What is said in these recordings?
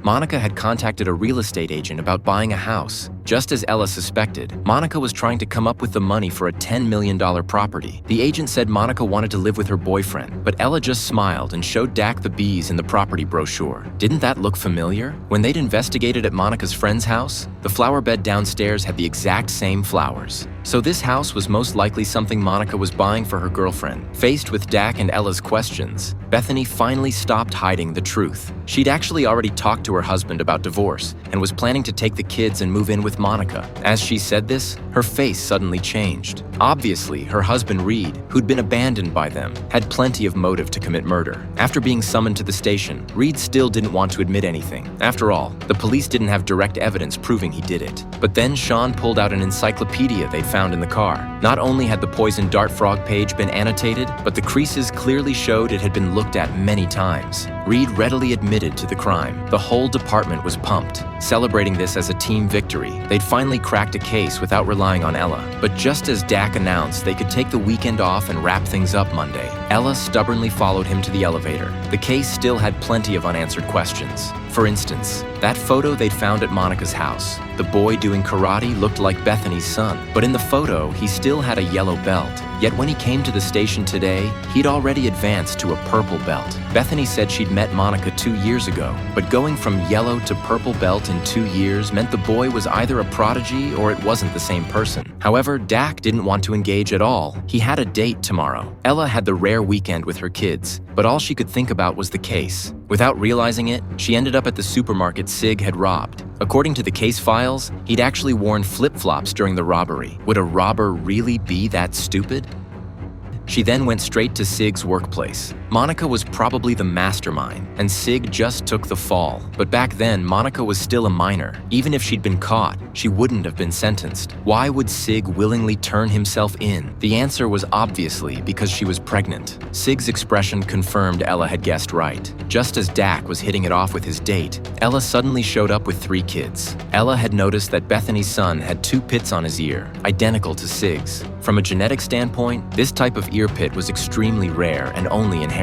Monica had contacted a real estate agent about buying a house. Just as Ella suspected, Monica was trying to come up with the money for a $10 million property. The agent said Monica wanted to live with her boyfriend, but Ella just smiled and showed Dak the bees in the property brochure. Didn't that look familiar? When they'd investigated at Monica's friend's house, the flower bed downstairs had the exact same flowers. So this house was most likely something Monica was buying for her girlfriend. Faced with Dak and Ella's questions, Bethany finally stopped hiding the truth. She'd actually already talked to her husband about divorce and was planning to take the kids and move in with Monica. As she said this, her face suddenly changed. Obviously, her husband Reed, who'd been abandoned by them, had plenty of motive to commit murder. After being summoned to the station, Reed still didn't want to admit anything. After all, the police didn't have direct evidence proving he did it. But then Sean pulled out an encyclopedia they'd found in the car. Not only had the poison dart frog page been annotated, but the creases clearly showed it had been looked at many times. Reed readily admitted to the crime. The whole department was pumped, celebrating this as a team victory. They'd finally cracked a case without relying on Ella. But just as Dak announced they could take the weekend off and wrap things up Monday, Ella stubbornly followed him to the elevator. The case still had plenty of unanswered questions. For instance, that photo they'd found at Monica's house. The boy doing karate looked like Bethany's son, but in the photo, he still had a yellow belt. Yet when he came to the station today, he'd already advanced to a purple belt. Bethany said she'd met Monica 2 years ago, but going from yellow to purple belt in 2 years meant the boy was either a prodigy or it wasn't the same person. However, Dak didn't want to engage at all. He had a date tomorrow. Ella had the rare weekend with her kids, but all she could think about was the case. Without realizing it, she ended up at the supermarket Sig had robbed. According to the case files, he'd actually worn flip-flops during the robbery. Would a robber really be that stupid? She then went straight to Sig's workplace. Monica was probably the mastermind, and Sig just took the fall. But back then, Monica was still a minor. Even if she'd been caught, she wouldn't have been sentenced. Why would Sig willingly turn himself in? The answer was obviously because she was pregnant. Sig's expression confirmed Ella had guessed right. Just as Dak was hitting it off with his date, Ella suddenly showed up with 3 kids. Ella had noticed that Bethany's son had 2 pits on his ear, identical to Sig's. From a genetic standpoint, this type of ear pit was extremely rare and only inherited.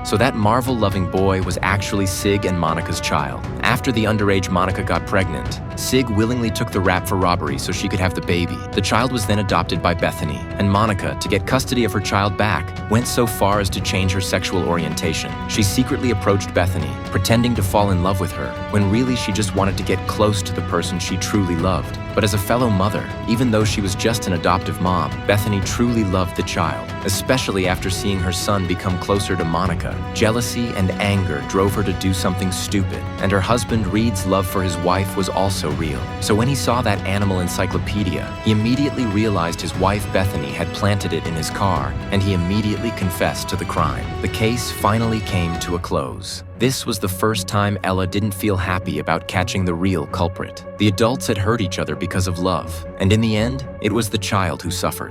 So that Marvel-loving boy was actually Sig and Monica's child. After the underage Monica got pregnant, Sig willingly took the rap for robbery so she could have the baby. The child was then adopted by Bethany, and Monica, to get custody of her child back, went so far as to change her sexual orientation. She secretly approached Bethany, pretending to fall in love with her, when really she just wanted to get close to the person she truly loved. But as a fellow mother, even though she was just an adoptive mom, Bethany truly loved the child, especially after seeing her son become closer to Monica. Jealousy and anger drove her to do something stupid, and her husband Reed's love for his wife was also real. So when he saw that animal encyclopedia, he immediately realized his wife Bethany had planted it in his car, and he immediately confessed to the crime. The case finally came to a close. This was the first time Ella didn't feel happy about catching the real culprit. The adults had hurt each other because of love, and in the end, it was the child who suffered.